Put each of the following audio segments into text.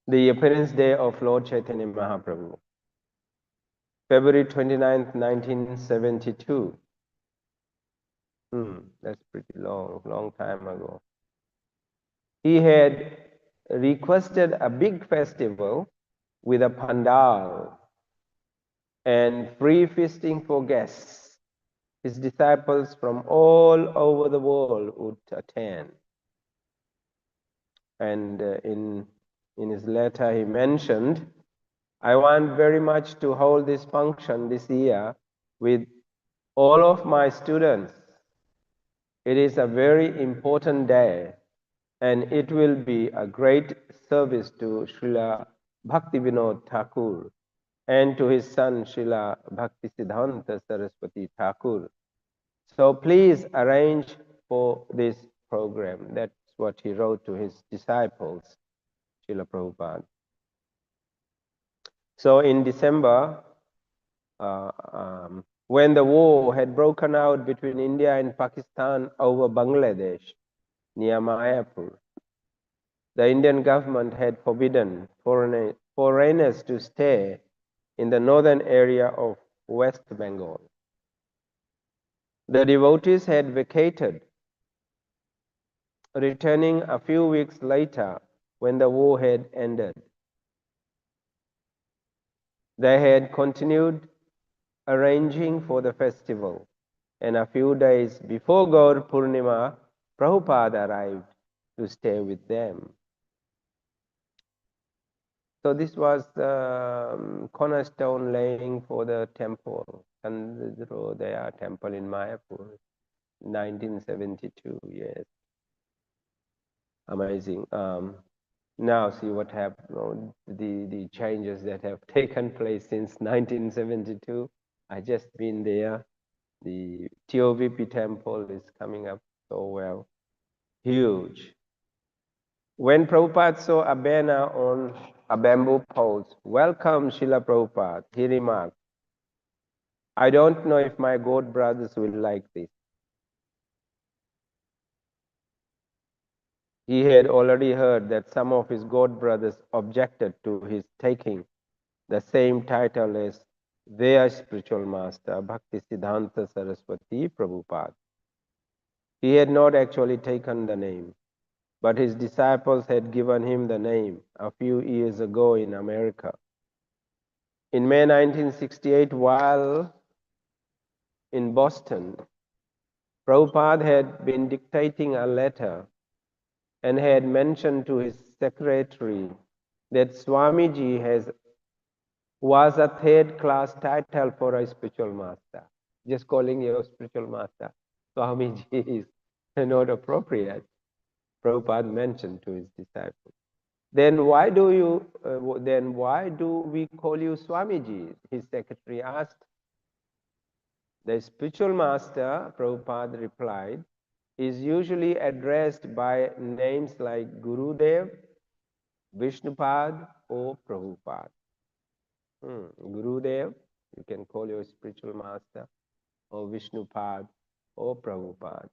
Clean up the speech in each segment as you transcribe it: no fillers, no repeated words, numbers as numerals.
the appearance day of Lord Chaitanya Mahaprabhu, February 29th, 1972. That's pretty long time ago. He had requested a big festival with a pandal and free feasting for guests. His disciples from all over the world would attend. And in his letter, he mentioned, I want very much to hold this function this year with all of my students. It is a very important day, and it will be a great service to Srila Bhaktivinoda Thakur and to his son Srila Bhaktisiddhanta Saraswati Thakur. So please arrange for this program. That's what he wrote to his disciples, Srila Prabhupada. So in December, when the war had broken out between India and Pakistan over Bangladesh, near Mayapur, the Indian government had forbidden foreigners to stay in the northern area of West Bengal. The devotees had vacated, returning a few weeks later when the war had ended. They had continued arranging for the festival, and a few days before Gaur Purnima, Prabhupada arrived to stay with them. So this was the cornerstone laying for the temple, Chandrodaya temple in Mayapur, 1972, yes. Amazing. Now see what happened, the changes that have taken place since 1972. I just been there. The TOVP temple is coming up so well. Huge. When Prabhupada saw a banner on a bamboo post, welcome Srila Prabhupada, he remarked, I don't know if my God brothers will like this. He had already heard that some of his God brothers objected to his taking the same title as their spiritual master, Bhaktisiddhanta Saraswati Prabhupada. He had not actually taken the name, but his disciples had given him the name a few years ago in America. In May 1968, while in Boston, Prabhupada had been dictating a letter and had mentioned to his secretary that Swamiji was a third-class title for a spiritual master. Just calling you a spiritual master, Swamiji, is not appropriate. Prabhupada mentioned to his disciples. Then why do we call you Swamiji? His secretary asked. The spiritual master, Prabhupada replied, is usually addressed by names like Gurudev, Vishnupad, or Prabhupada. Gurudev, you can call your spiritual master, or Vishnupad, or Prabhupada.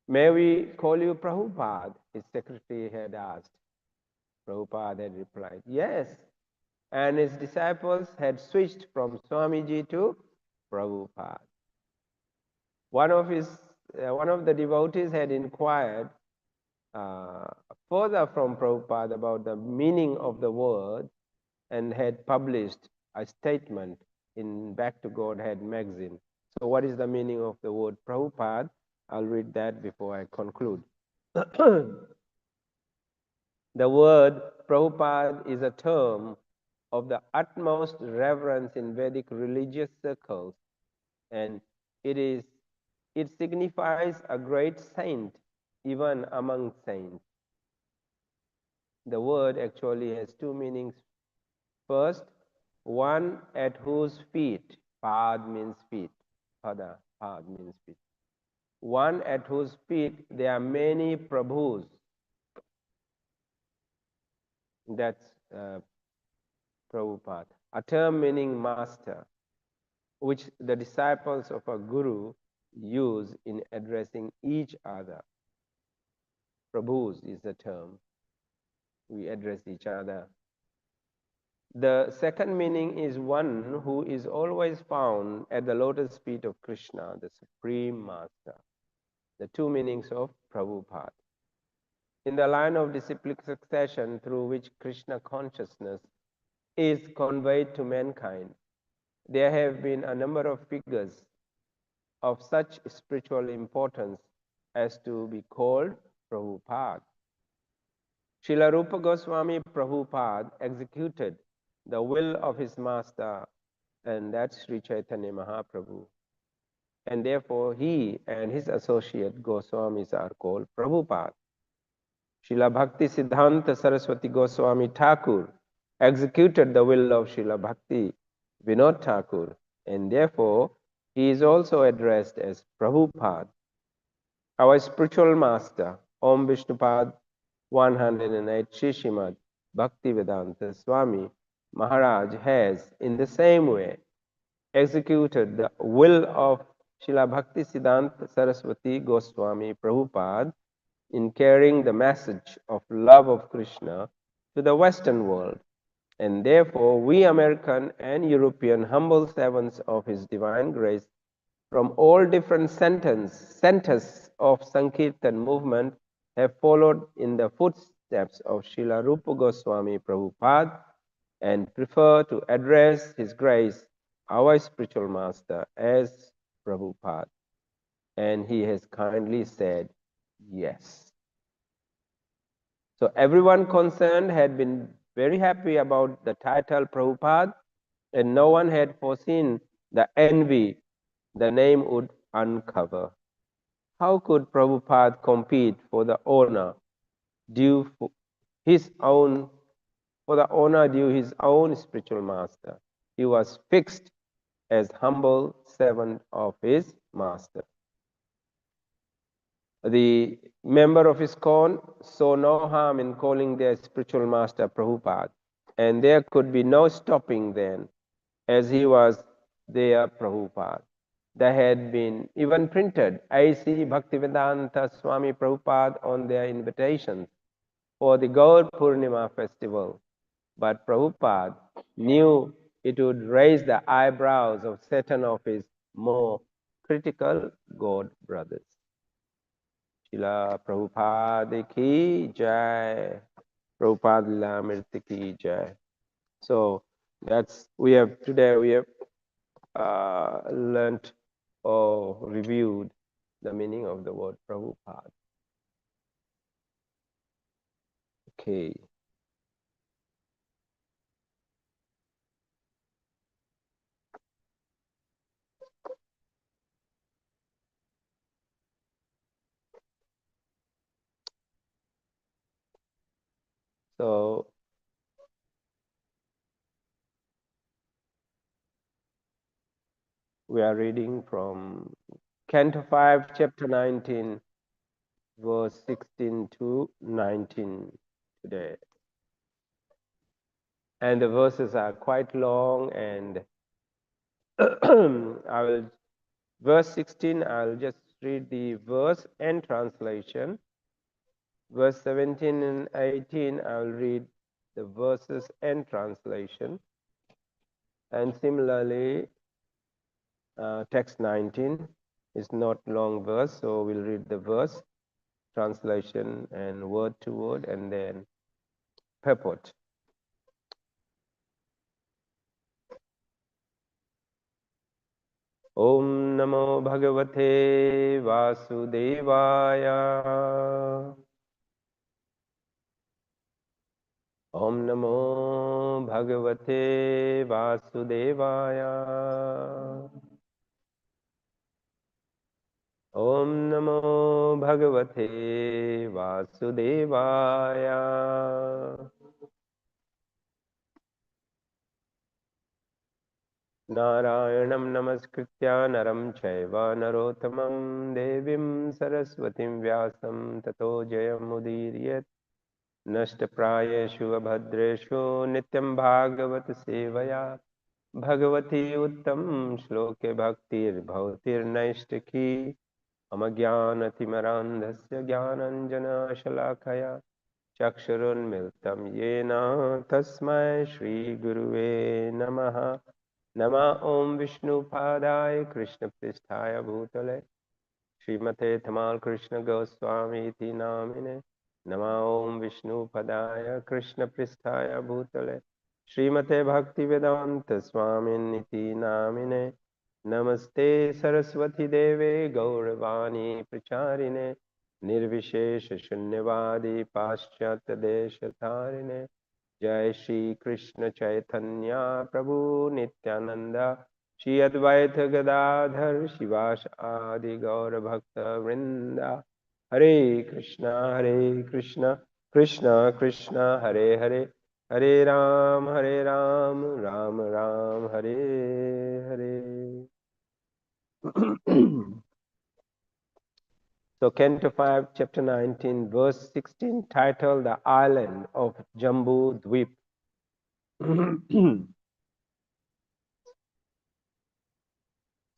May we call you Prabhupada? His secretary had asked. Prabhupada had replied, yes. And his disciples had switched from Swamiji to Prabhupada. One of the devotees had inquired further from Prabhupada about the meaning of the word and had published a statement in Back to Godhead magazine. So what is the meaning of the word Prabhupada? I'll read that before I conclude. The word Prabhupada is a term of the utmost reverence in Vedic religious circles, and it signifies a great saint, even among saints. The word actually has two meanings. First, one at whose feet, pad means feet, pada, pad means feet. One at whose feet there are many Prabhus. That's Prabhupada. A term meaning master, which the disciples of a guru use in addressing each other. Prabhus is the term. we address each other. The second meaning is one who is always found at the lotus feet of Krishna, the Supreme Master. The two meanings of Prabhupada. In the line of disciplic succession through which Krishna consciousness is conveyed to mankind, there have been a number of figures of such spiritual importance as to be called Prabhupada. Srila Rupa Goswami Prabhupada executed the will of his master, and that's Sri Chaitanya Mahaprabhu. And therefore, he and his associate Goswamis are called Prabhupada. Srila Bhakti Siddhanta Saraswati Goswami Thakur executed the will of Srila Bhakti Vinod Thakur, and therefore he is also addressed as Prabhupada. Our spiritual master, Om Vishnupad 108 Shishimad Bhaktivedanta Swami Maharaj has, in the same way, executed the will of Srila Bhakti Siddhanta Saraswati Goswami Prabhupada in carrying the message of love of Krishna to the Western world. And therefore, we American and European humble servants of His divine grace from all different centers of Sankirtan movement have followed in the footsteps of Srila Rupa Goswami Prabhupada and prefer to address His Grace, our spiritual master, as Prabhupada. And he has kindly said yes. So everyone concerned had been very happy about the title Prabhupada, and no one had foreseen the envy the name would uncover. How could Prabhupada compete for the honor due his own spiritual master? He was fixed as humble servant of his master. The member of ISKCON saw no harm in calling their spiritual master Prabhupada, and there could be no stopping then, as he was their Prabhupada. There had been even printed I.C. Bhaktivedanta Swami Prabhupada on their invitations for the Gaur Purnima festival. But Prabhupada knew it would raise the eyebrows of certain of his more critical God brothers. Srila Prabhupada ki jai. Prabhupada Lila Mirti ki jai. So we have learnt or reviewed the meaning of the word Prabhupada. Okay. So we are reading from Canto 5, Chapter 19, verse 16 to 19 today. And the verses are quite long, and verse 16, I'll just read the verse and translation. Verse 17 and 18, I'll read the verses and translation. And similarly, text 19 is not long verse, so we'll read the verse, translation, and word to word, and then purport. Om Namo Bhagavate Vasudevaya. Om Namo Bhagavate Vasudevaya. Om Namo Bhagavate Vasudevaya. Narayanam Namaskritya Naram Chaiva Narottamam Devim Saraswatim Vyasam Tato Jayamudiriyat Nashtaprayeshu Abhadreshu Nityam Bhagavat Sevaya Bhagavati Uttam Shloke Bhaktir Bhautir Naishtaki Amagyanatimarandhasya Gyananjana Shalakaya चक्षुरुन्मिलितं येन तस्मै श्रीगुरुवे नमः। नमः ॐ विष्णुपादाय कृष्णपृष्ठाय भूतले श्रीमते धमाल कृष्ण गोस्वामी नामिने। नमः ॐ विष्णुपदाय कृष्णपृष्ठाय भूतले श्रीमते भक्तिवेदांत स्वामिनिति नामिने। नमस्ते सरस्वती देवे गौरवाणी प्रचारिणे निर्विशेष शून्यवादी पाश्चात्य देश धारिणे। जय श्री कृष्ण चैतन्य प्रभु नित्यानंद श्री अद्वैत गदाधर शिवास आदि गौर भक्त वृंदा। हरे कृष्णा कृष्ण कृष्ण हरे हरे, हरे Ram Ram Ram Hare Hare. So Canto 5, Chapter 19, Verse 16, titled The Island of Jambu Dweep.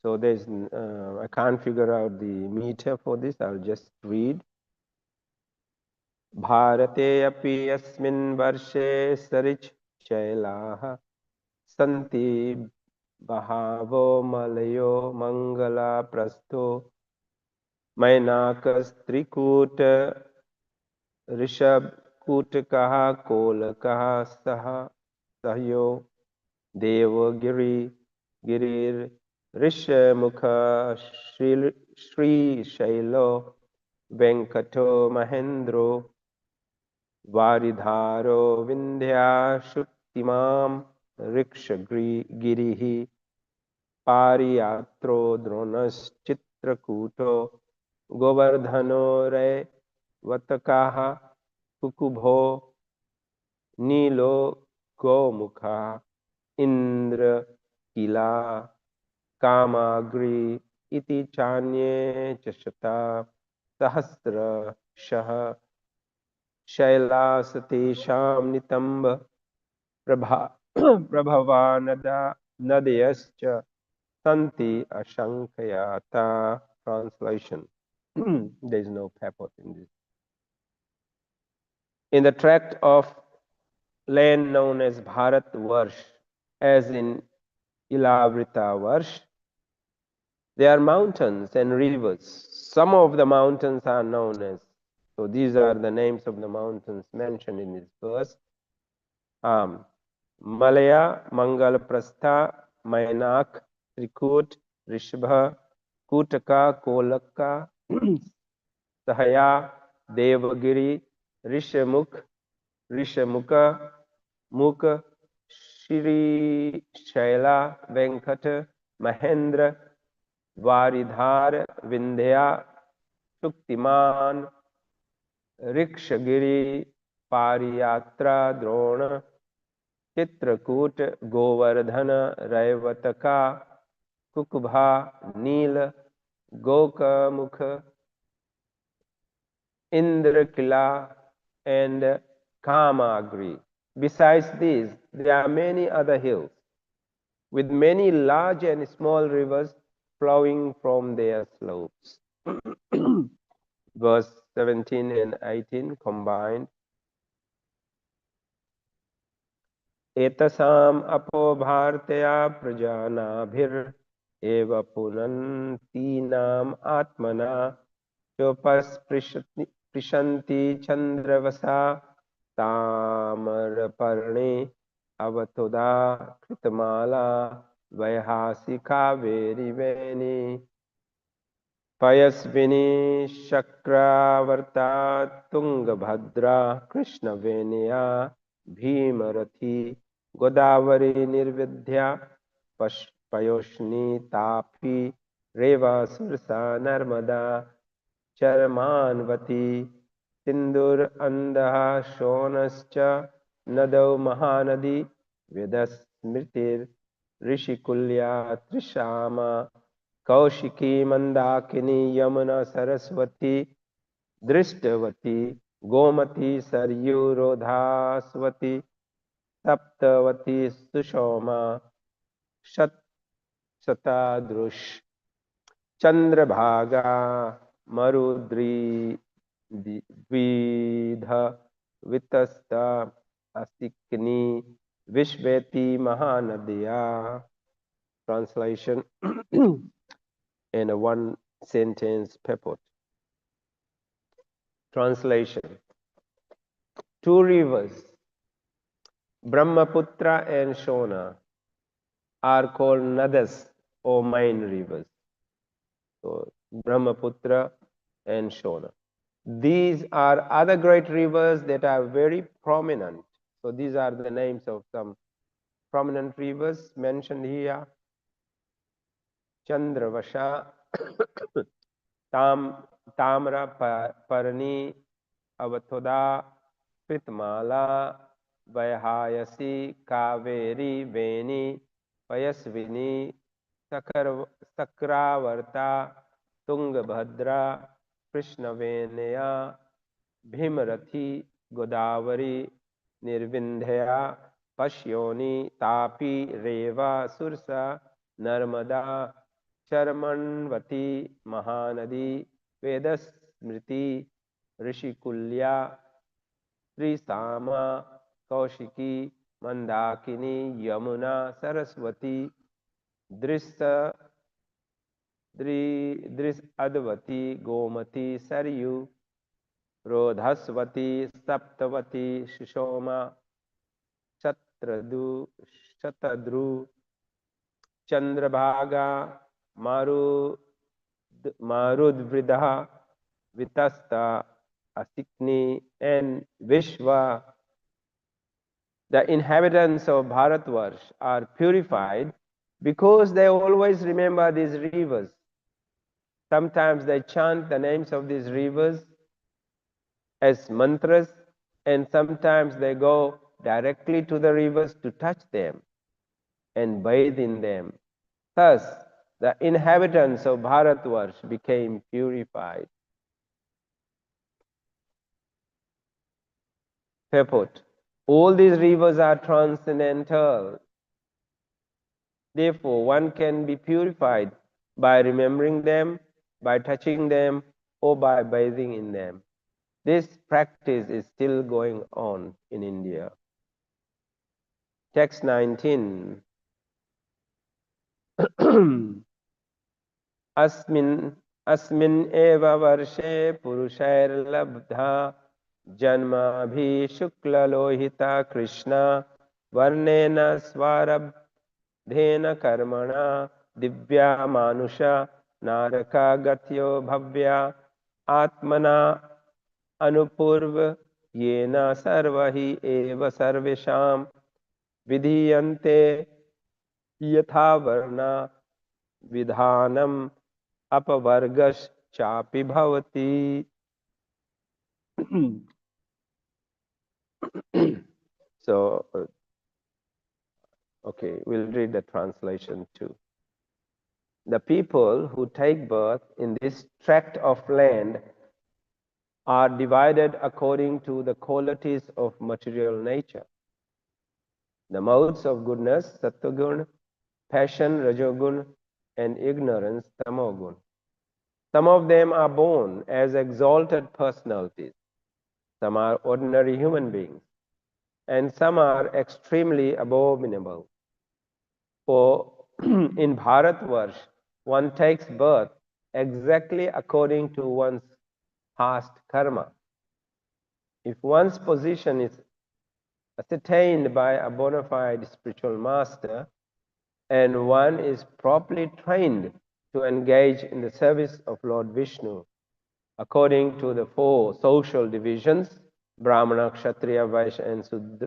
So there's, I can't figure out the meter for this. I'll just read. Bharate api yasmin varshe sarich chailaha santi bahavo malayo mangala prasto mainakas trikuta Rishabh कूटकः कोलकः सह सहयो देवगिरि गिरिर ऋषमुख श्रीशैलो वेंकटो महेन्द्रो वारिधारो विन्ध्याशुक्तिमां ऋक्षगिरिः पारियात्रो द्रोणश्चित्रकूटो गोवर्धनो रैवतकाः कुकुभो नीलो गोमुखा इंद्र किला कामाग्रि इति चान्ये च शता सहस्रशः शैलास तेषां नितंब प्रभा प्रभवा नदयश्च सन्ति असंख्याता. Translation. There is no purport in this. In the tract of land known as Bharat Varsh, as in Ilavrita Varsh, there are mountains and rivers. Some of the mountains are known as, so these are the names of the mountains mentioned in this verse. Malaya, Mangal Prastha, Mainak, Trikut, Rishabha, Kutaka, Kolaka, Sahaya, Devagiri, Rishamukh, Rishamuka, Mukha, Shri Shaila, Venkata, Mahendra, Varidhar, Vindhya, Shuktiman, Rikshagiri, Pariyatra, Drona, Chitrakoot, Govardhana, Raivataka, Kukubha, Nila, Gokamukha, Indrakila, and Kamagri. Besides these, there are many other hills, with many large and small rivers flowing from their slopes. Verse 17 and 18 combined. एतसाम् अपो भारतया प्रजानाभिर एव पुनन्तीनाम् आत्मना चोपस्पृशन्ति चन्द्रवसा ताम्रपर्णे अवतुदा कृतमाला वैहासिका वेरिवेणी पयस्विनी शक्रावर्ता तुंगभद्रा कृष्णवेणिया भीमरथी गोदावरी निर्विद्या पयोष्णी तापी रेवा सुरसा नर्मदा चरमानवती सिंदूर अंधः शोनश्च नदौ महानदी वेदस्मृतिर ऋषिकुल्या त्रिशामा कौशिकी मंदाकिनी यमुना सरस्वती दृष्टवती Gomti सरयूरोधास्वती Saptavati सुषोमा शतादृश Chandrabhaga मरुद्री द्विध vitasta asikni vishveti mahanadya. Translation in a one sentence purport. Translation. Two rivers, Brahmaputra and Shona, are called nadas or main rivers. So Brahmaputra and Shona. These are other great rivers that are very prominent. So these are the names of some prominent rivers mentioned here. Chandravasha, Tamra Parni, Avathoda, Pitmala, Vayhayasi, Kaveri, Veni, Payasvini, Sakravarta, Tungabhadra, Krishnaveneya, Bhimrathi, Godavari, Nirvindhya, Pashyoni, Tapi, Reva, Sursa, Narmada, Charmanvati, Mahanadi, Vedasmriti, Rishikulya, Trisama, Kaushiki, Mandakini, Yamuna, Saraswati, Drissa, Dris Advati, Gomati, Saryu, Rodhasvati, Saptavati, Shishoma, Shatadru, Chandrabhaga, Marudvridaha, Vitasta, Asikni, and Vishva. The inhabitants of Bharatvarsh are purified because they always remember these rivers. Sometimes they chant the names of these rivers as mantras, and sometimes they go directly to the rivers to touch them and bathe in them. Thus, the inhabitants of Bharatvarsh became purified. Purport. All these rivers are transcendental. Therefore, one can be purified by remembering them, by touching them, or by bathing in them. This practice is still going on in India. Text 19. अस्मिन् एव वर्षे पुरुषैर्लब्धा जन्माभि शुक्ललोहिता कृष्णा वर्णेन स्वारब्धेन कर्मणा दिव्या मानुषा नारका गत्यो भव्या आत्मना अनुपूर्व येन सर्वहि एव सर्वेषां विधीयन्ते यथा वर्णा विधानम अपवर्गश्चापि भवति. So, okay, we'll read the translation too. The people who take birth in this tract of land are divided according to the qualities of material nature. The modes of goodness, sattvagun, passion, rajogun, and ignorance, tamogun. Some of them are born as exalted personalities. Some are ordinary human beings. And some are extremely abominable. For in Bharatvarsh, one takes birth exactly according to one's past karma. If one's position is ascertained by a bona fide spiritual master, and one is properly trained to engage in the service of Lord Vishnu, according to the four social divisions, Brahmana, Kshatriya, Vaishya, and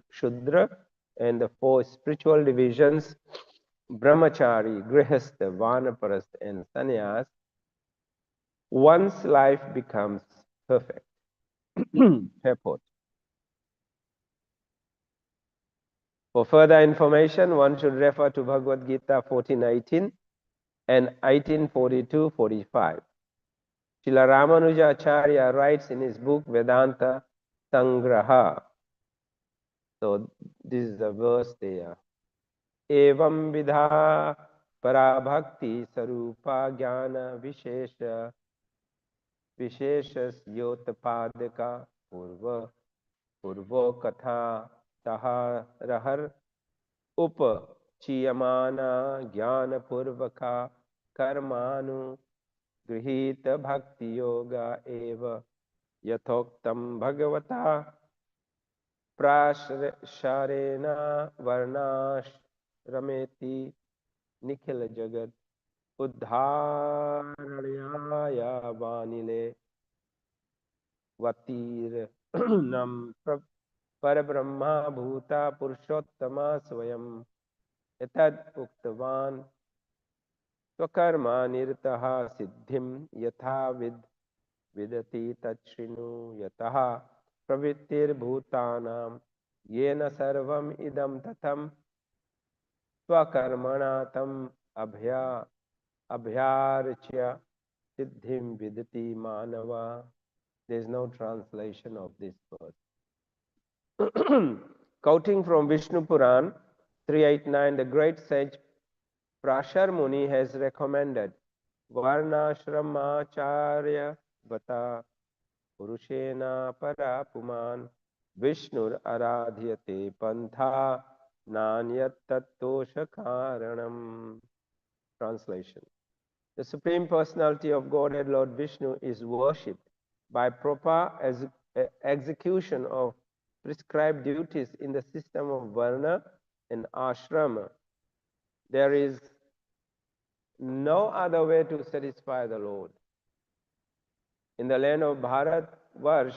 Shudra, and the four spiritual divisions, Brahmachari, Grihastha, Vanaparastha, and Sannyas, one's life becomes perfect. Purport. For further information, one should refer to Bhagavad Gita 14:18 and 18:42-45. Srila Ramanuja Acharya writes in his book Vedanta Sangraha. So this is the verse there. Evam vidha parabhakti sarupa jnana visheshas yotapadaka purva पूर्वो कथा तहा रहर उपचीयमाना ज्ञानपूर्वका कर्मानु गृहीत भक्ति योगा एव यथोक्तम भगवता प्राशरेण वर्णाश्रमेति निखिल जगत उद्धारण्याय वानिले वतीर्नम परब्रह्मा भूता पुरुषोत्तमा स्वयं एतद् उक्तवान् स्वकर्मा निरतः सिद्धिं यथा विदति तच्छृणु यतः प्रवृत्तिर्भूतानां येन सर्वम् इदं ततं स्वकर्मणा तम् अभ्यार्च्य सिद्धिं विदति मानवा. There is no translation of this verse. Quoting from Vishnu Puran 389, the great sage Prashar Muni has recommended Varnashramacharya Vata Purushena Parapuman Vishnur Aradhyate Pantha Nanyat Tattosha Karanam. Translation. The Supreme Personality of Godhead Lord Vishnu is worshipped by proper execution of prescribed duties in the system of Varna and Ashrama. There is no other way to satisfy the Lord. In the land of Bharat Varsh,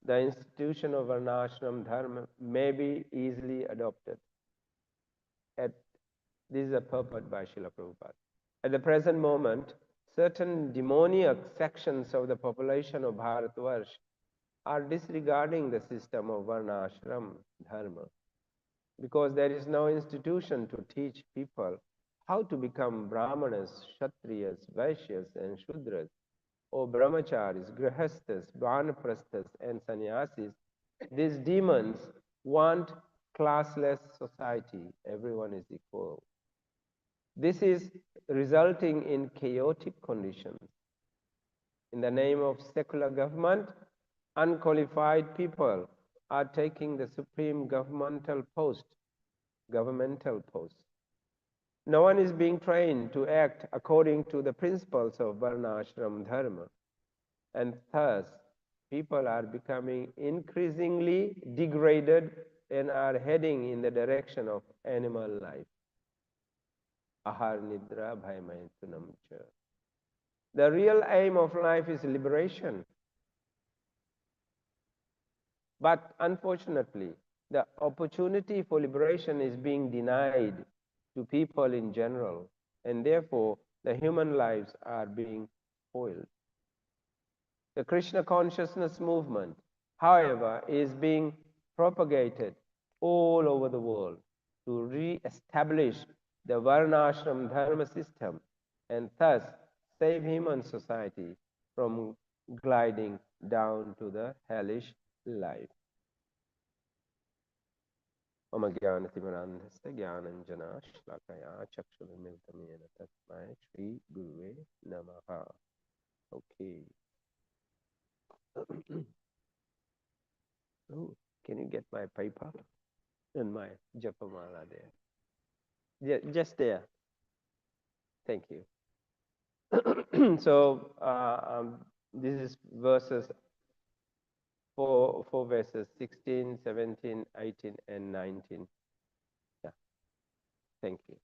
the institution of Varnashram Dharma may be easily adopted. This is a purport by Srila Prabhupada. At the present moment, certain demoniac sections of the population of Bharatvarsh are disregarding the system of Varnashram Dharma because there is no institution to teach people how to become Brahmanas, Kshatriyas, Vaishyas and Shudras, or Brahmacharis, Grihasthas, Vanaprasthas and Sannyasis. These demons want classless society. Everyone is equal. This is resulting in chaotic conditions. In the name of secular government, unqualified people are taking the supreme governmental post. No one is being trained to act according to the principles of Varnashram Dharma, and thus people are becoming increasingly degraded and are heading in the direction of animal life. Ahar Nidra Bhayamayatunam Cha. The real aim of life is liberation. But unfortunately, the opportunity for liberation is being denied to people in general, and therefore the human lives are being spoiled. The Krishna consciousness movement, however, is being propagated all over the world to re-establish the Varnashram Dharma system and thus save human society from gliding down to the hellish life. Om Jnanatimirandhasya Jnananjana Shlakaya Chakshurmiltamena Tasmai Shri Guruve Namaha. Okay. Oh, can you get my paper and my japamala there? Yeah, just there. Thank you. So this is verses, four verses, 16, 17, 18, and 19. Yeah. Thank you.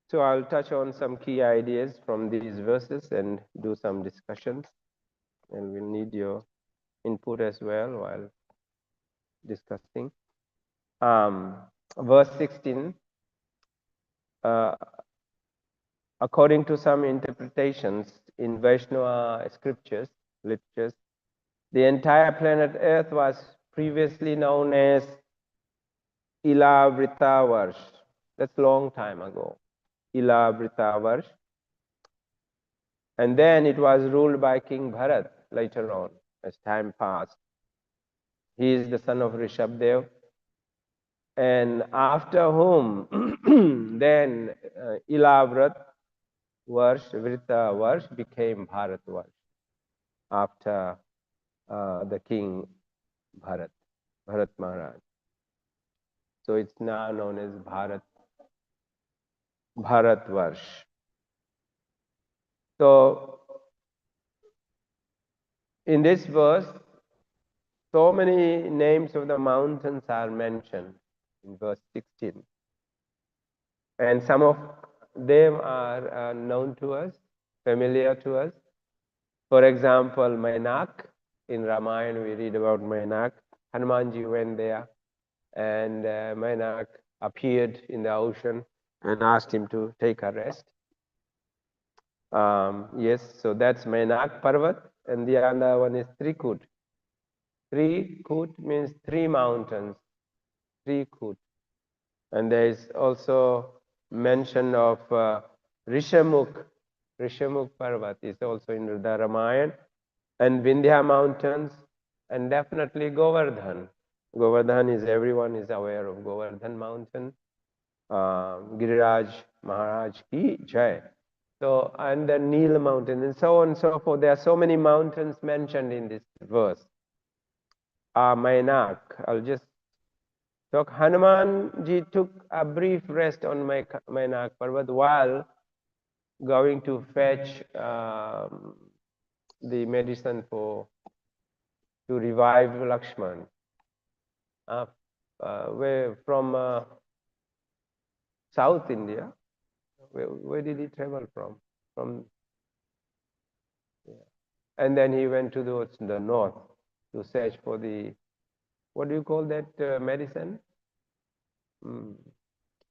So I'll touch on some key ideas from these verses and do some discussions, and we'll need your input as well while discussing. Verse 16, according to some interpretations in Vaishnava scriptures, literatures, the entire planet Earth was previously known as Ilavritavarsha. That's a long time ago. Ilavritavarsha. And then it was ruled by King Bharat later on as time passed. He is the son of Rishabdev. And after whom, then Ilavrat Varsh, Vrita Varsh became Bharat Varsh after the king Bharat, Bharat Maharaj. So it's now known as Bharat Varsh. So in this verse, so many names of the mountains are mentioned in verse 16. And some of them are known to us, familiar to us. For example, Mainak. In Ramayana, we read about Mainak. Hanumanji went there, and Mainak appeared in the ocean and asked him to take a rest. Yes, so that's Mainak Parvat, and the other one is Trikut. Trikut means three mountains, Trikut. And there is also mention of Rishamukh. Rishamukh Parvat is also in the Ramayana, and Vindhya mountains, and definitely Govardhan. Govardhan is, everyone is aware of Govardhan mountain. Giriraj Maharaj ki jai. So, and the Nil mountain, and so on and so forth. There are so many mountains mentioned in this verse. Mainak, I'll just talk. Hanumanji took a brief rest on Mainak Parvat while going to fetch the medicine to revive Lakshman. Where from South India. Where did he travel from? From, yeah. And then he went to the north to search for the, what do you call that medicine? Mm.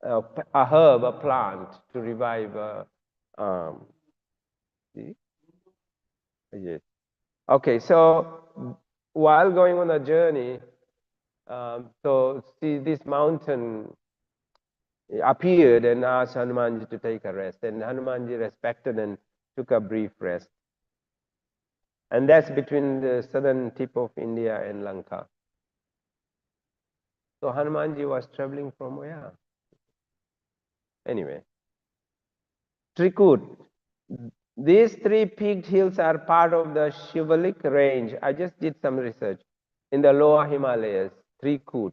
A herb, a plant to revive. The, yes. Okay, so while going on a journey, so see this mountain appeared and asked Hanumanji to take a rest, and Hanumanji respected and took a brief rest. And that's between the southern tip of India and Lanka. So Hanumanji was traveling from where? Anyway, Trikut. These three peaked hills are part of the Shivalik range. I just did some research in the lower Himalayas, Trikut,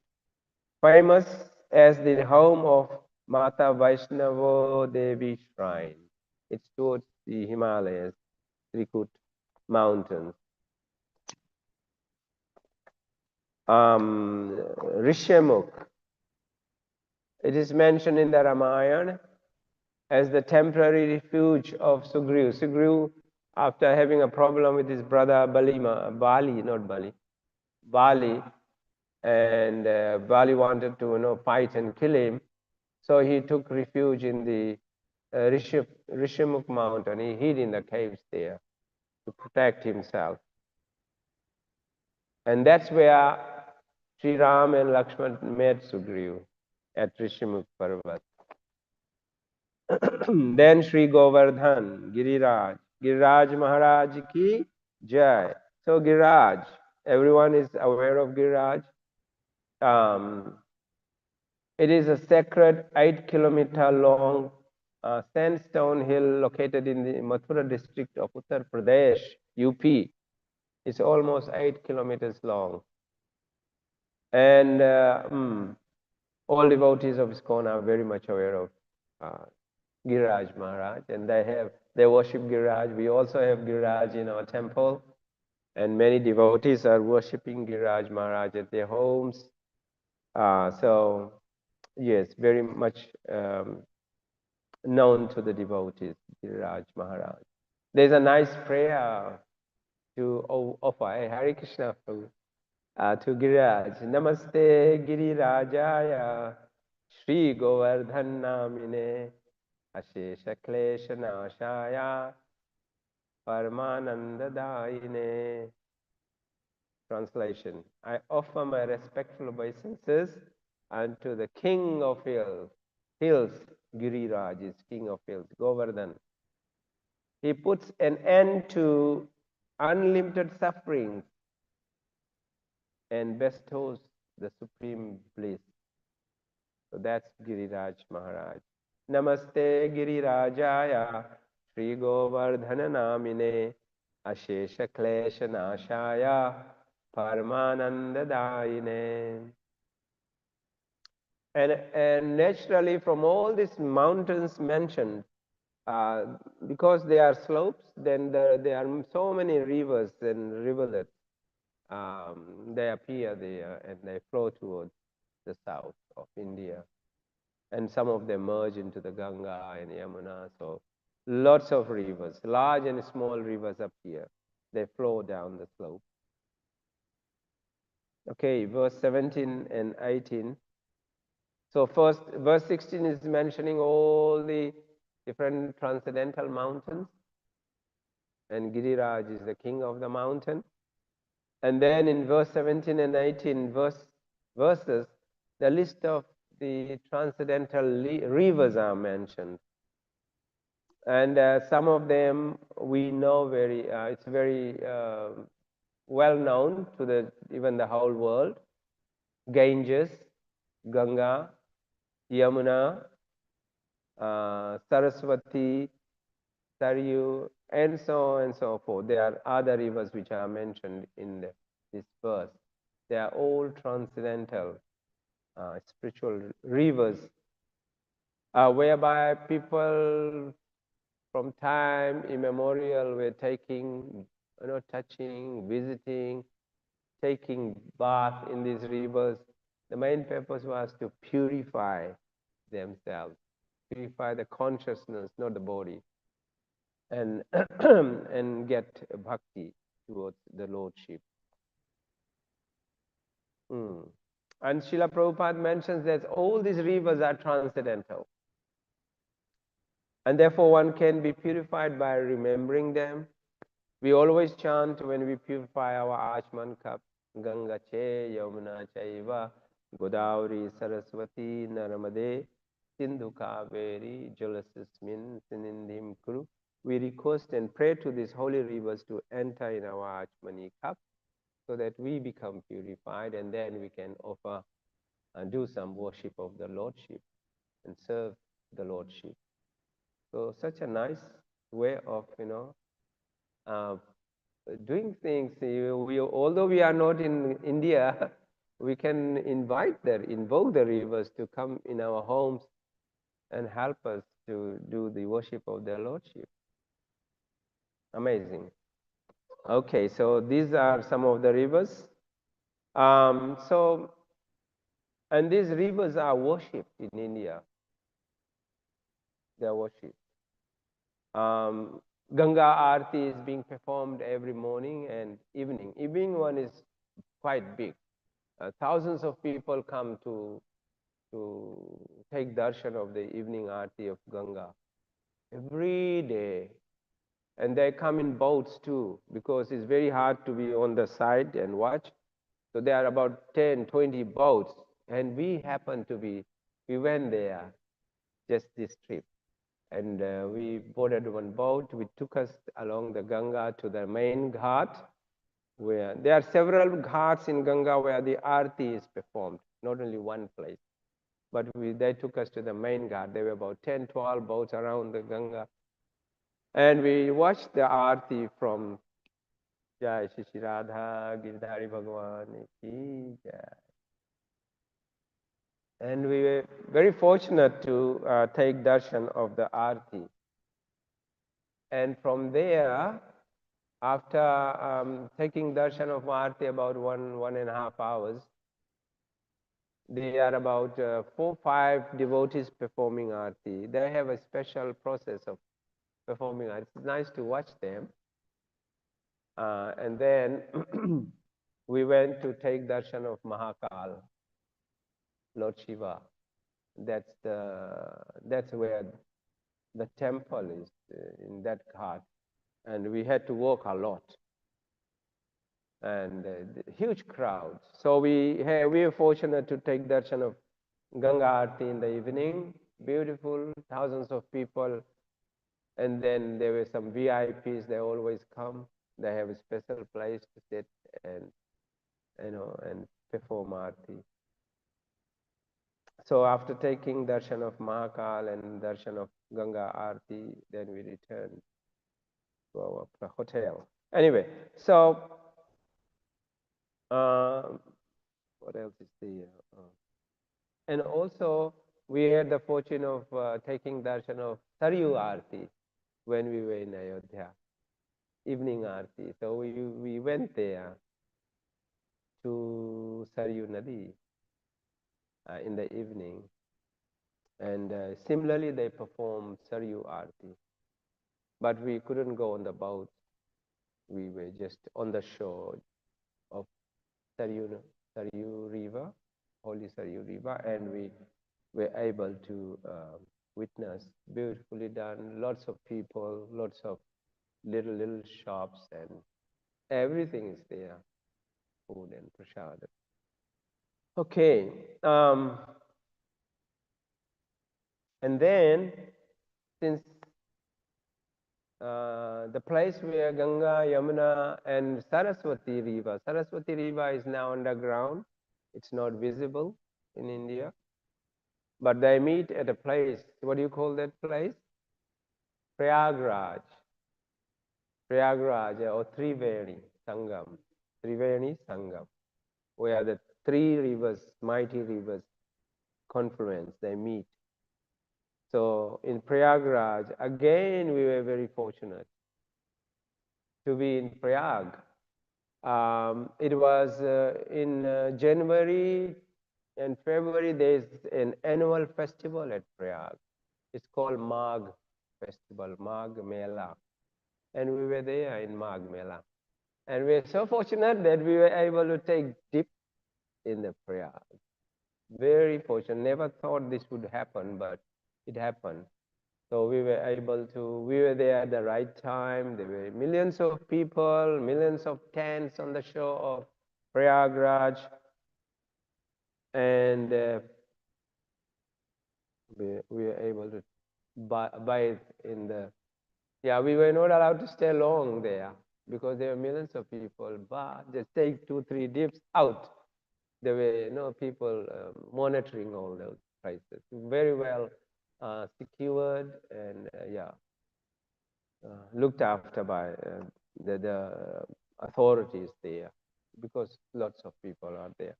famous as the home of Mata Vaishnava Devi Shrine. It's towards the Himalayas, Trikut mountains. Rishyamukh. It is mentioned in the Ramayana as the temporary refuge of Sugriv. Sugriv, after having a problem with his brother Bali, and Bali wanted to fight and kill him, so he took refuge in the Rishyamukh mountain. He hid in the caves there to protect himself. And that's where Sri Ram and Lakshman met Sugriv at Rishyamukh Parvat. Then Sri Govardhan, Giriraj Maharaj ki jai. So Giriraj, everyone is aware of Giriraj. It is a sacred 8-kilometer long sandstone hill located in the Mathura district of Uttar Pradesh, UP. It's almost 8 kilometers long. And all devotees of ISKCON are very much aware of Giriraj Maharaj, and they worship Giriraj. We also have Giriraj in our temple, and many devotees are worshipping Giriraj Maharaj at their homes. So yes, very much known to the devotees, Giriraj Maharaj. There's a nice prayer to offer, Hare Krishna, to Giriraj. Namaste Girirajaya Shri Govardhan Namine Ashesha Klesha Nashaya Paramanandadaine. Translation. I offer my respectful obeisances unto the King of hills, Giriraj is King of hills, Govardhan. He puts an end to unlimited sufferings and bestows the supreme bliss. So that's Giriraj Maharaj. Namaste Girirajaya Sri Govardhana Namine Ashesha Klesha Nashaya Paramananda Daine. And naturally, from all these mountains mentioned, uh, because they are slopes, then there are so many rivers and rivulets. They appear there and they flow towards the south of India. And some of them merge into the Ganga and Yamuna. So lots of rivers, large and small rivers appear. They flow down the slope. Okay, verse 17 and 18. So first, verse 16 is mentioning all the different transcendental mountains, and Giriraj is the king of the mountain. And then in verse 17 and 18 verses, the list of the transcendental rivers are mentioned. And some of them we know it's very well known to even the whole world. Ganges, Ganga, Yamuna, Saraswati, Saryu, and so on and so forth. There are other rivers which are mentioned in this verse. They are all transcendental spiritual rivers, whereby people from time immemorial were taking, touching, visiting, taking bath in these rivers. The main purpose was to purify themselves, purify the consciousness, not the body, and and get bhakti towards the Lordship. Mm. And Srila Prabhupada mentions that all these rivers are transcendental. And therefore one can be purified by remembering them. We always chant when we purify our Achman cup, Ganga Che, Yamuna Chaiva, Godavari, Saraswati, Naramade, Sindhu Kaveri, Jalasismin, Sinindhim Kuru. We request and pray to these holy rivers to enter in our Achmani cup so that we become purified, and then we can offer and do some worship of the Lordship and serve the Lordship. So such a nice way of, uh, doing things. Although we are not in India, we can invoke the rivers to come in our homes and help us to do the worship of their Lordship. Amazing. Okay, so these are some of the rivers. And these rivers are worshipped in India. They are worshipped. Ganga Aarti is being performed every morning and evening. Evening one is quite big. Thousands of people come to take darshan of the evening Aarti of Ganga every day. And they come in boats too, because it's very hard to be on the side and watch. So there are about 10, 20 boats. And we went there just this trip. And we boarded one boat, which took us along the Ganga to the main ghat, where there are several ghats in Ganga where the Aarti is performed, not only one place. But they took us to the main ghat. There were about 10, 12 boats around the Ganga. And we watched the Aarti from Jai Shri Radha Girdhari Bhagwan Ki Jai. And we were very fortunate to take darshan of the Aarti. And from there, after taking darshan of Aarti about 1.5 hours, there are about 4-5 devotees performing Aarti. They have a special process of performing Aarti. It's nice to watch them. And then we went to take darshan of Mahakal, Lord Shiva. That's where the temple is, in that ghat. And we had to walk a lot. And huge crowds. So we were fortunate to take darshan of Ganga Aarti in the evening. Beautiful, thousands of people. And then there were some VIPs. They always come. They have a special place to sit and and perform Aarti. So after taking darshan of Mahakal and darshan of Ganga Aarti, then we returned to our hotel. Anyway, so uh, what else is there? And also, we had the fortune of taking darshan of Saryu Aarti when we were in Ayodhya, evening Aarti. So we went there to Saryu Nadi in the evening. And similarly, they performed Saryu Aarti. But we couldn't go on the boat. We were just on the shore of Saryu River, Holy Saryu River, and we were able to witness beautifully done, lots of people, lots of little shops, and everything is there, food and prasad. Okay, and then since the place where Ganga, Yamuna, and Saraswati River is now underground. It's not visible in India, but they meet at a place. What do you call that place? Prayagraj. Prayagraj or Triveni Sangam. Triveni Sangam, where the three rivers, mighty rivers, confluence, they meet. So in Prayagraj, again, we were very fortunate to be in Prayag. It was in January and February, there's an annual festival at Prayag. It's called Magh Festival, Magh Mela. And we were there in Magh Mela. And we were so fortunate that we were able to take dip in the Prayag. Very fortunate. Never thought this would happen, but it happened. So we were there at the right time. There were millions of people, millions of tents on the shore of Prayagraj. And we were able to buy in the, yeah, we were not allowed to stay long there because there were millions of people, but just take 2, 3 dips out. There were people monitoring all those places. Very well secured and yeah, looked after by the authorities there because lots of people are there.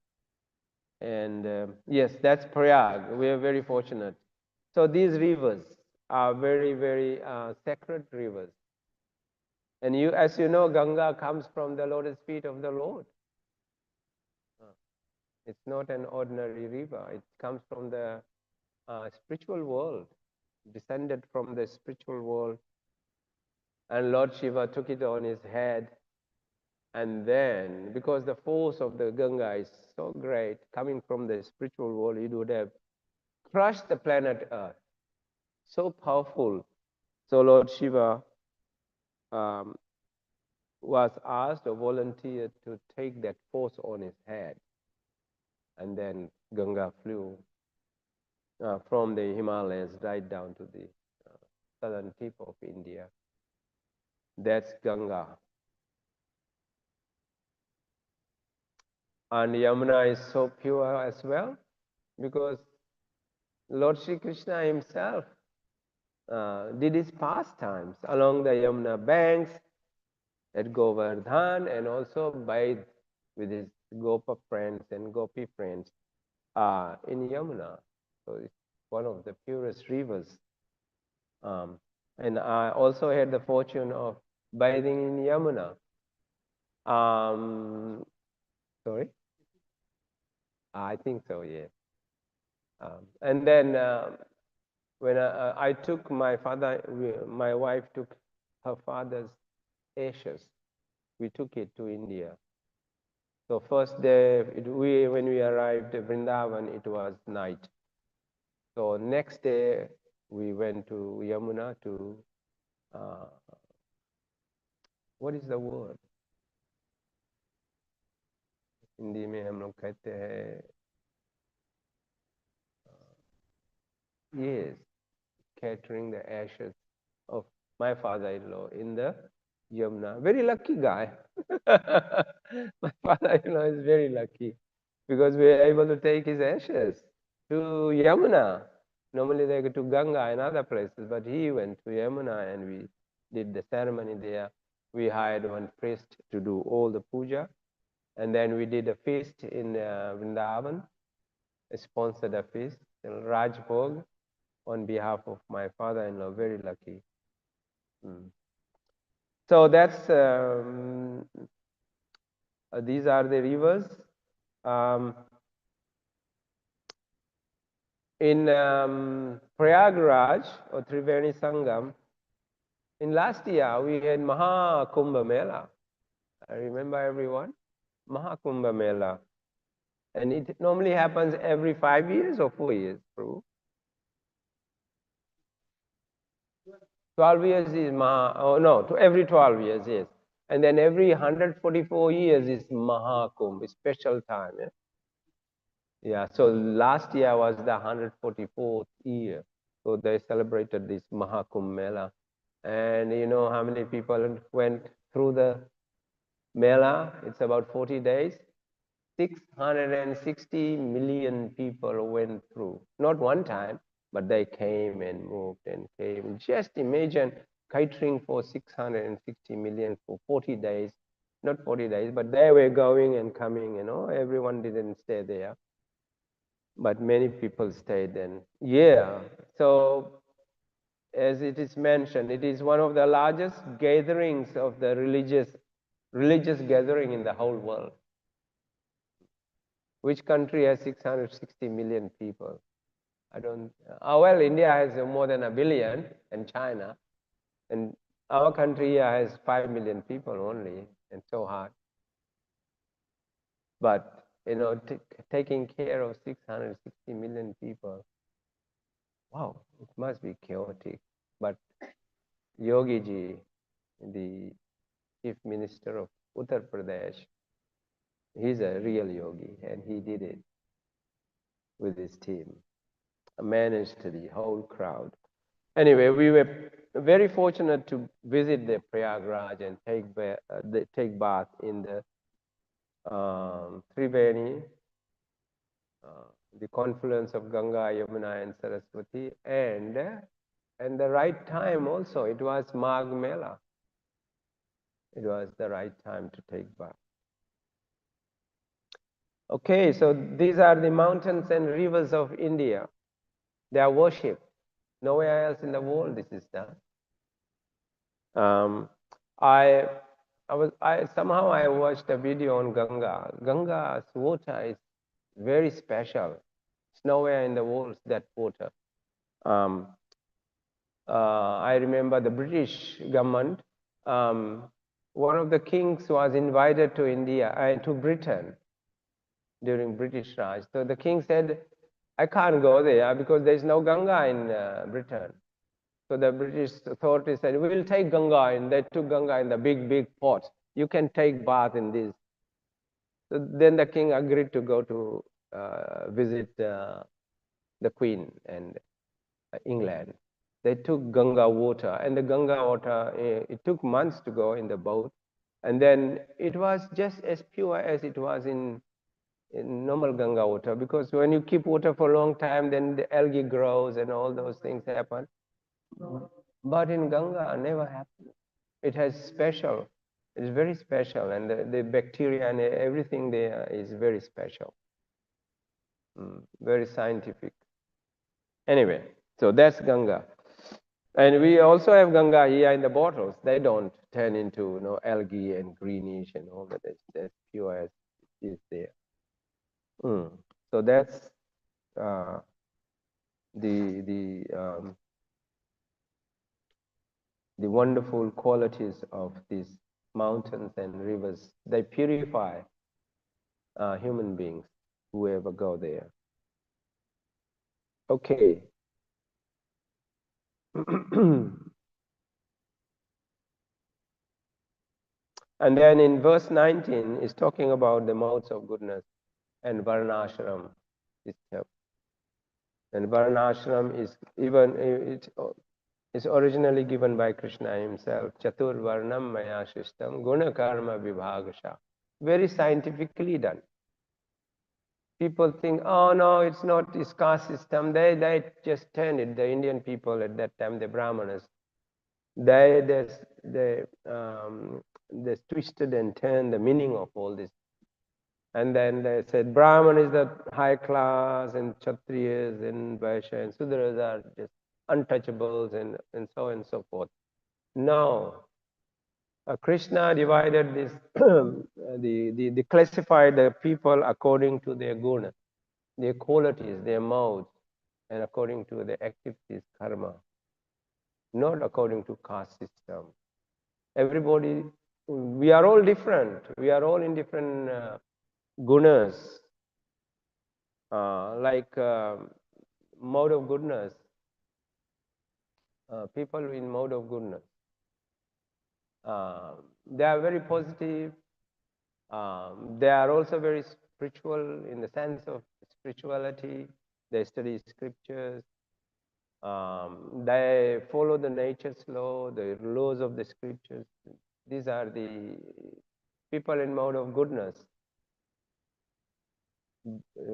And yes, that's Prayag. We are very fortunate. So these rivers are very, very sacred rivers. And as you know, Ganga comes from the lotus feet of the Lord. It's not an ordinary river. It comes from the spiritual world, descended from the spiritual world. And Lord Shiva took it on his head. And then, because the force of the Ganga is so great, coming from the spiritual world, it would have crushed the planet Earth. So powerful. So Lord Shiva um, was asked or volunteered to take that force on his head. And then Ganga flew from the Himalayas right down to the southern tip of India. That's Ganga. And Yamuna is so pure as well because Lord Sri Krishna himself did his pastimes along the Yamuna banks at Govardhan and also bathed with his Gopa friends and Gopi friends in Yamuna. So it's one of the purest rivers. And I also had the fortune of bathing in Yamuna. Sorry? I think so, yeah. And then when I took my wife took her father's ashes. We took it to India. So first day, when we arrived at Vrindavan, it was night. So next day, we went to Yamuna to, uh, what is the word? Hindi में हम लोग कहते हैं, yes, catering the ashes of my father-in-law in the Yamuna. Very lucky guy. My father-in-law is very lucky because we were able to take his ashes. To Yamuna. Normally they go to Ganga and other places, but he went to Yamuna and we did the ceremony there. We hired one priest to do all the puja. And then we did a feast in Vrindavan, sponsored a feast, Rajbhog, on behalf of my father-in-law. Very lucky. Mm. So these are the rivers. Um, in Prayagraj or Triveni Sangam, in last year we had Maha Kumbh Mela. I remember everyone? Maha Kumbh Mela. And it normally happens every 5 years or 4 years, Prabhu. 12 years is oh no, to every 12 years, yes. And then every 144 years is Mahakumbh, special time. Yeah? Yeah, so last year was the 144th year. So they celebrated this Mahakumbh Mela. And you know how many people went through the Mela? It's about 40 days. 660 million people went through. Not one time, but they came and moved and came. Just imagine catering for 660 million for 40 days. Not 40 days, but they were going and coming, you know. Everyone didn't stay there, but many people stayed then. Yeah. So as it is mentioned, it is one of the largest gatherings of the religious gathering in the whole world. Which country has 660 million people? I don't. Well, India has more than a billion, and China, and our country here has 5 million people only, and so hard. But you know, taking care of 660 million people, wow, it must be chaotic. But Yogi Ji, the Chief Minister of Uttar Pradesh, he's a real yogi, and he did it with his team, managed the whole crowd. Anyway, we were very fortunate to visit the Prayagraj and take bath in the Triveni, the confluence of Ganga, Yamuna, and Saraswati, and the right time also. It was Magh Mela. It was the right time to take bath. Okay, so these are the mountains and rivers of India. They are worshipped. Nowhere else in the world this is done. Um, I somehow I watched a video on Ganga. Ganga's water is very special. It's nowhere in the world that water. Um, I remember the British government. One of the kings was invited to India to Britain during British Raj. So the king said, "I can't go there because there is no Ganga in Britain." So the British authorities said, "We will take Ganga," and they took Ganga in the big pot. You can take bath in this. So then the king agreed to go to visit the Queen and England. They took Ganga water, and the Ganga water, it took months to go in the boat. And then it was just as pure as it was in normal Ganga water, because when you keep water for a long time, then the algae grows and all those things happen. But in Ganga, never happened. It has special, it's very special, and the bacteria and everything there is very special, very scientific. Anyway, so that's Ganga. And we also have Ganga here in the bottles. They don't turn into algae and greenish and all that. It's as pure as it is there. So that's uh, the the wonderful qualities of these mountains and rivers. They purify human beings, whoever go there. Okay. And then in verse 19 is talking about the modes of goodness and varnashram itself. And varnashram is even it's originally given by Krishna himself. Chatur varnam maya shishtam guna karma vibhagasha. Very scientifically done. People think, oh no, it's not this caste system. They just turned it. The Indian people at that time, the Brahmanas, they twisted and turned the meaning of all this. And then they said Brahman is the high class, and Kshatriyas and Vaishya and Sudras are just untouchables, and so on and so forth. No, Krishna divided this, the classified the people according to their guna, their qualities, their modes, and according to their activities, karma, not according to caste system. Everybody, we are all different. We are all in different gunas, like mode of goodness. People in mode of goodness, they are very positive. They are also very spiritual in the sense of spirituality. They study scriptures. They follow the nature's law, the laws of the scriptures. These are the people in mode of goodness.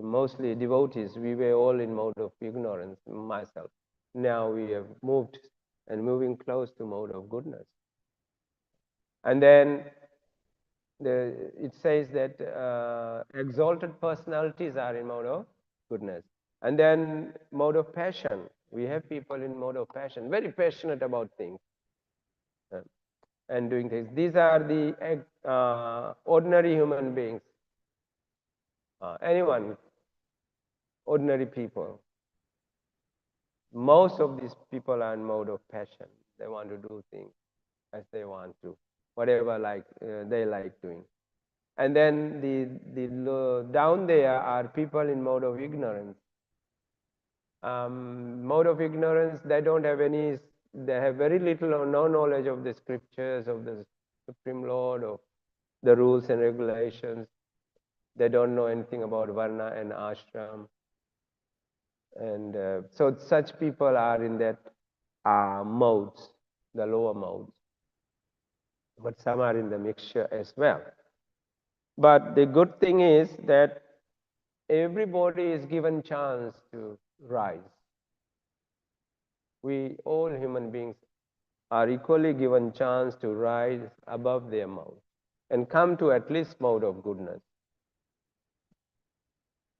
Mostly devotees. We were all in mode of ignorance, myself. Now we have moved and moving close to mode of goodness. And then it says that exalted personalities are in mode of goodness. And then mode of passion. We have people in mode of passion, very passionate about things and doing things. These are the ordinary human beings. Anyone, ordinary people. Most of these people are in mode of passion. They want to do things as they want to, whatever they like doing. And then the down there are people in mode of ignorance. Mode of ignorance, they don't have any, they have very little or no knowledge of the scriptures, of the Supreme Lord, of the rules and regulations. They don't know anything about Varna and Ashram. And so such people are in that modes, the lower modes. But some are in the mixture as well. But the good thing is that everybody is given chance to rise. We all human beings are equally given chance to rise above their mode and come to at least mode of goodness.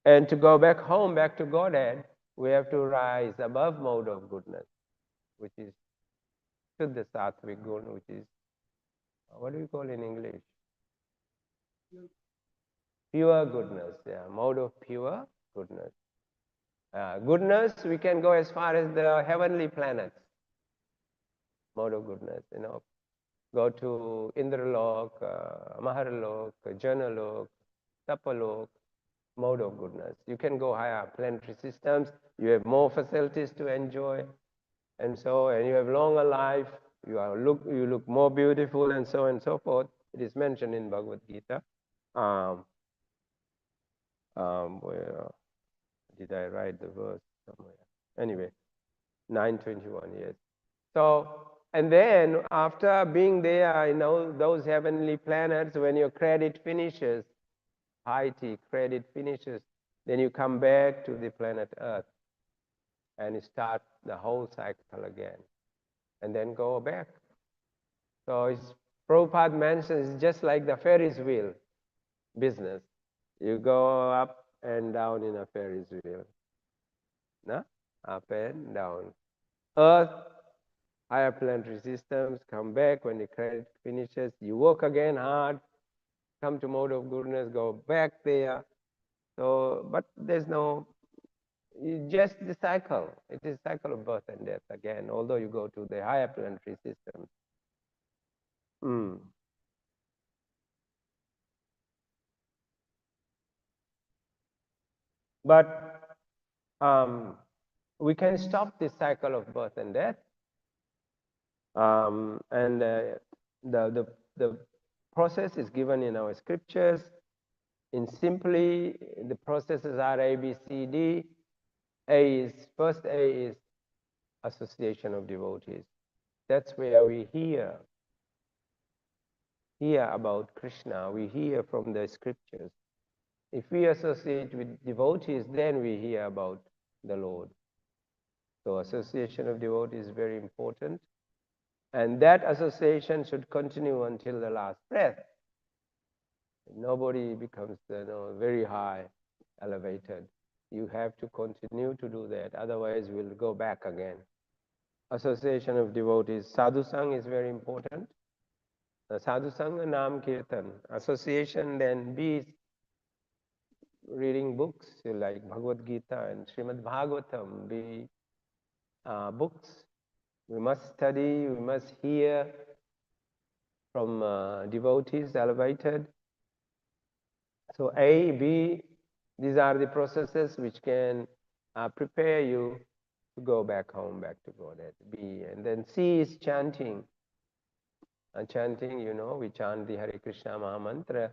And to go back home, back to Godhead, we have to rise above mode of goodness, which is Shuddha Sattvic Gun, which is, what do we call in English? Pure goodness, yeah, mode of pure goodness. Goodness, we can go as far as the heavenly planets. Mode of goodness, go to Indralok, Maharlok, Janalok, Tapalok, mode of goodness. You can go higher planetary systems. You have more facilities to enjoy, and you have longer life. You look more beautiful, and so on and so forth. It is mentioned in Bhagavad Gita. Where did I write the verse somewhere? Anyway, 9:21, yes. So, and then after being there, those heavenly planets, when your credit finishes, piety credit finishes, then you come back to the planet Earth and start the whole cycle again, and then go back. So Prabhupada mentions it's just like the Ferris wheel business. You go up and down in a Ferris wheel. No? Up and down. Earth, higher planetary systems, come back when the credit finishes. You work again hard, come to mode of goodness, go back there. So, but there's no, just the cycle. It is cycle of birth and death again, although you go to the higher planetary systems. But we can stop this cycle of birth and death. And the process is given in our scriptures. In simply, the processes are A, B, C, D. First A is association of devotees. That's where we hear about Krishna. We hear from the scriptures. If we associate with devotees, then we hear about the Lord. So association of devotees is very important. And that association should continue until the last breath. Nobody becomes very high, elevated. You have to continue to do that. Otherwise, we'll go back again. Association of devotees. Sadhu Sang is very important. Sadhu Sangha Nam Kirtan. Association then be reading books like Bhagavad Gita and Srimad Bhagavatam, be books. We must study, we must hear from devotees elevated. So A, B, these are the processes which can prepare you to go back home, back to Godhead. B, and then C is chanting. Chanting, we chant the Hare Krishna Maha Mantra.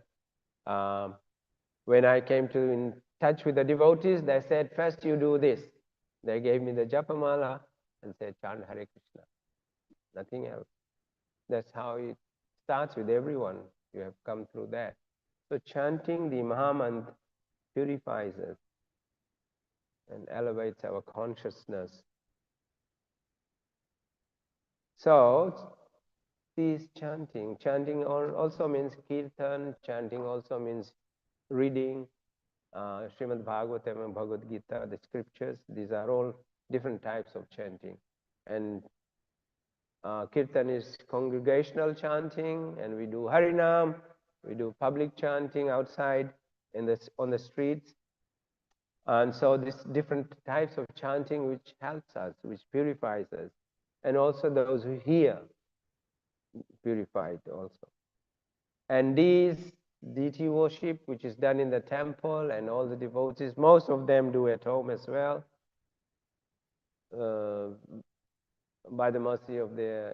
When I came to in touch with the devotees, they said, first you do this. They gave me the Japamala and said, chant Hare Krishna. Nothing else. That's how it starts with everyone. You have come through that. So chanting the Mahamantra purifies us and elevates our consciousness. So, this chanting. Chanting also means kirtan. Chanting also means reading Srimad Bhagavatam and Bhagavad Gita, the scriptures. These are all different types of chanting. And kirtan is congregational chanting, and we do Harinam, we do public chanting outside on the streets. And so these different types of chanting which helps us, which purifies us. And also those who hear, purified also. And these deity worship, which is done in the temple, and all the devotees, most of them do at home as well, by the mercy of their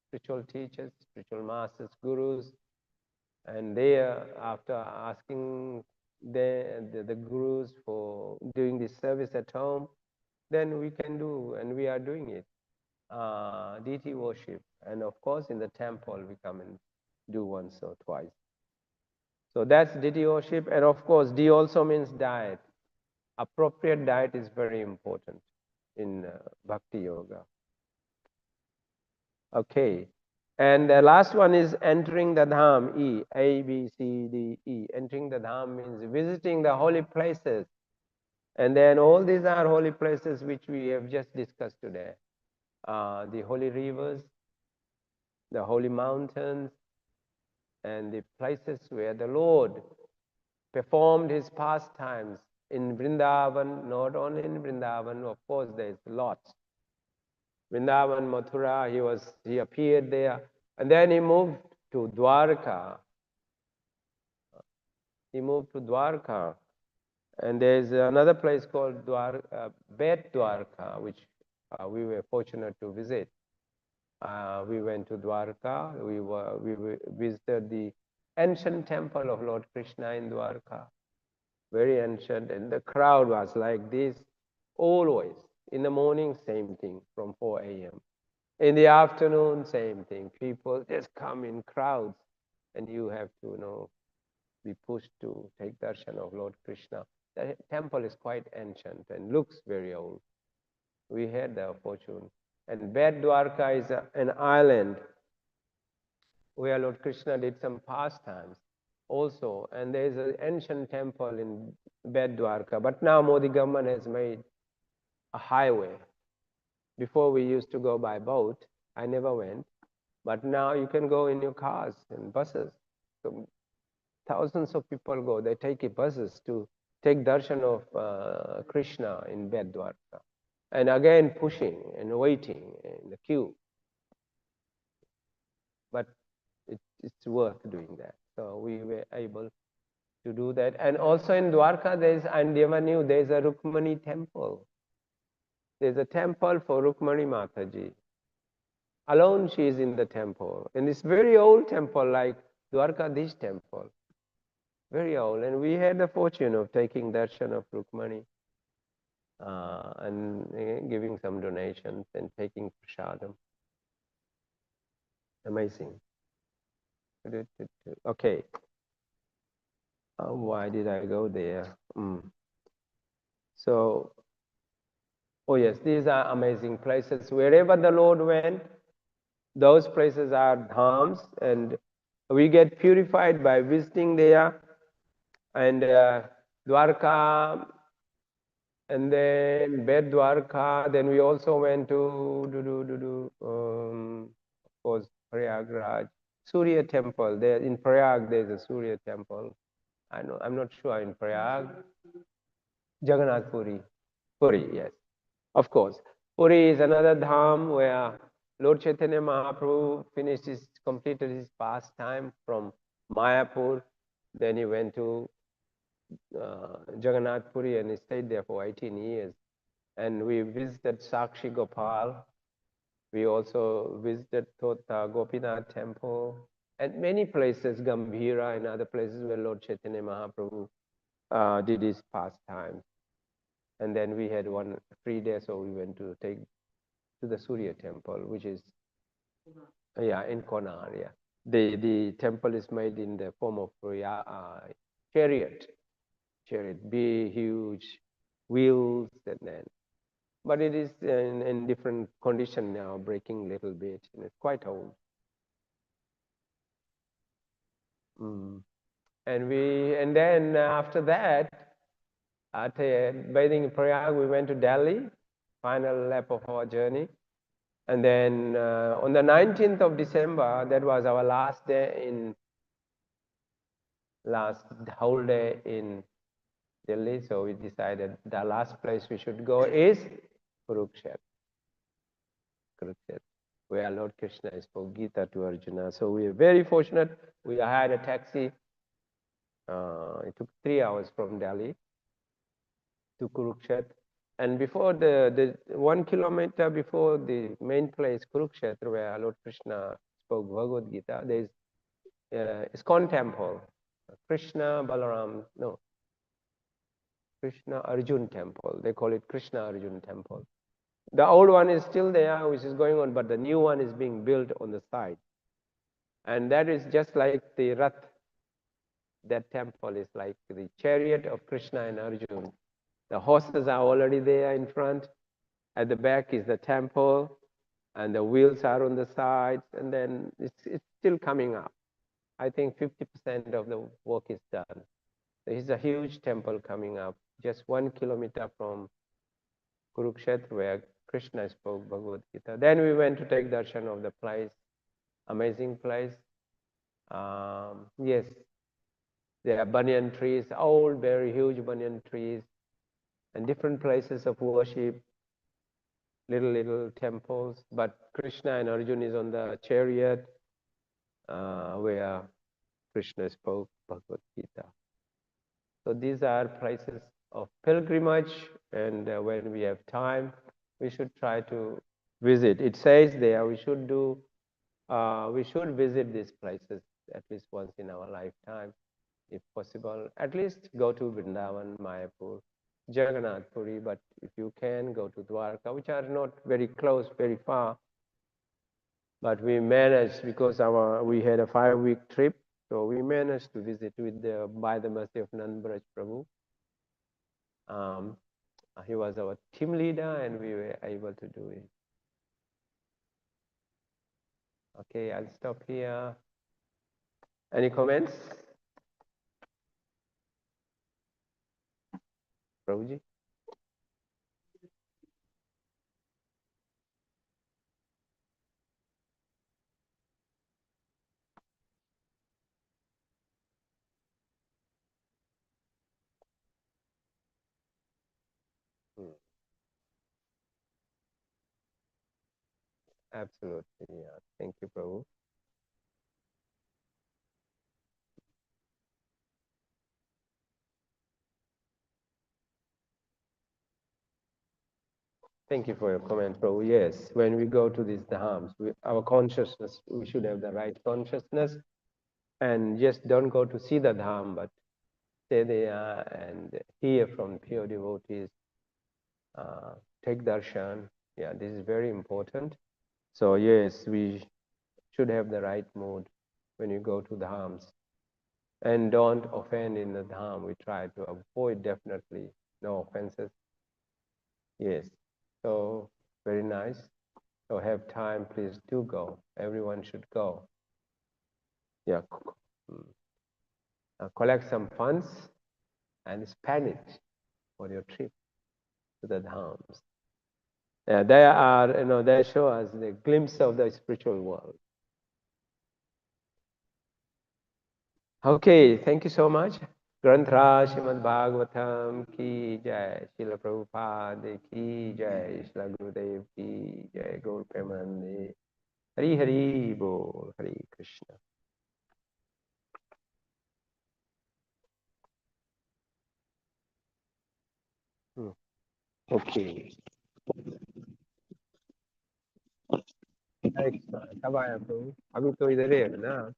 spiritual teachers, spiritual masters, gurus. And there, after asking the gurus for doing this service at home, then we can do, and we are doing it, deity worship. And of course, in the temple, we come and do once or twice. So that's deity worship. And of course, D also means diet. Appropriate diet is very important in bhakti yoga. Okay. And the last one is entering the dham, E, A, B, C, D, E. Entering the dham means visiting the holy places. And then all these are holy places which we have just discussed today. The holy rivers, the holy mountains, and the places where the Lord performed his pastimes in Vrindavan, not only in Vrindavan, of course there's lots. Vrindavan, Mathura, he appeared there. And then he moved to Dwarka. He moved to Dwarka. And there's another place called Bet Dwarka, which we were fortunate to visit. We went to Dwarka. We visited the ancient temple of Lord Krishna in Dwarka. Very ancient. And the crowd was like this always. In the morning, same thing from 4 a.m. In the afternoon, same thing. People just come in crowds, and you have to, be pushed to take darshan of Lord Krishna. The temple is quite ancient and looks very old. We had the fortune. And Bet Dwarka is an island where Lord Krishna did some pastimes also. And there is an ancient temple in Bet Dwarka. But now Modi government has made a highway. Before we used to go by boat. I never went. But now you can go in your cars and buses. So thousands of people go. They take buses to take darshan of Krishna in Bet Dwarka. And again pushing and waiting in the queue. But it's worth doing that. So we were able to do that. And also in Dwarka, I never knew there's a Rukmani temple. There's a temple for Rukmani Mataji. Alone she is in the temple. And it's very old temple like Dwarkadish temple. Very old. And we had the fortune of taking darshan of Rukmani and giving some donations and taking prasadam. Amazing. Okay. Why did I go there? So, oh yes, these are amazing places. Wherever the Lord went, those places are dhams, and we get purified by visiting there. And Dwarka, and then Bed Dwarka. Then we also went to of course, Prayagraj, Surya Temple. There in Prayag, there's a Surya Temple. I know, I'm not sure in Prayag. Jagannath Puri. Puri, yes. Of course. Puri is another dham where Lord Chaitanya Mahaprabhu completed his pastime from Mayapur. Then he went to Jagannath Puri and he stayed there for 18 years. And we visited Sakshi Gopal. We also visited Tota Gopinath Temple and many places, Gambhira and other places where Lord Chaitanya Mahaprabhu did his pastime. And then we had one free day, so we went to take to the Surya temple, which is in Konar. Yeah, the temple is made in the form of chariot, big huge wheels, and then but it is in different condition now, breaking a little bit, and it's quite old. Mm. And then after that, after bathing in Prayag, we went to Delhi, final lap of our journey. And then on the 19th of December, that was our last whole day in Delhi. So we decided the last place we should go is Kurukshetra, where Lord Krishna spoke Gita to Arjuna. So we are very fortunate. We had a taxi. It took 3 hours from Delhi to Kurukshetra. And before the 1 kilometer before the main place, Kurukshetra, where Lord Krishna spoke Bhagavad Gita, there is ISKCON temple, Krishna Arjun temple. They call it Krishna Arjun temple. The old one is still there, which is going on, but the new one is being built on the side. And that is just like the Rath. That temple is like the chariot of Krishna and Arjun. The horses are already there in front. At the back is the temple, and the wheels are on the sides, and then it's still coming up. I think 50% of the work is done. There is a huge temple coming up, just 1 kilometer from Kurukshetra, where Krishna spoke Bhagavad Gita. Then we went to take darshan of the place, amazing place. Yes, there are banyan trees, old, very huge banyan trees, and different places of worship, little temples. But Krishna and Arjun is on the chariot, where Krishna spoke Bhagavad Gita. So these are places of pilgrimage, and when we have time, we should try to visit. It says there we should visit these places at least once in our lifetime, if possible. At least go to Vrindavan, Mayapur, Jagannath Puri, but if you can, go to Dwarka, which are not very close, very far. But we managed because we had a 5-week trip, so we managed to visit by the mercy of Nandbraj Prabhu. He was our team leader, and we were able to do it. Okay, I'll stop here. Any comments, Prabhuji? Hmm. Absolutely, yeah. Thank you, Prabhu. Thank you for your comment, Prabhu. Yes, when we go to these dhams, our consciousness, we should have the right consciousness, and just don't go to see the dham, but stay there and hear from pure devotees, take darshan. Yeah, this is very important. So yes, we should have the right mood when you go to the dhams. and don't offend in the dham. We try to avoid definitely no offenses. Yes. So very nice. So have time, please do go. Everyone should go. Yeah. Mm. Collect some funds and spend it for your trip to the dhams. Yeah, they are, they show us the glimpse of the spiritual world. Okay, thank you so much. Granthra Srimad Bhagavatam ki jai, Srila Prabhupada ki jai, Srila Gurudev ki jai, Gaur Premanande. Hari Hari Bol, Hari Krishna. Okay. Excellent. कब आया प्रभु? अभी तो इधर ही है ना?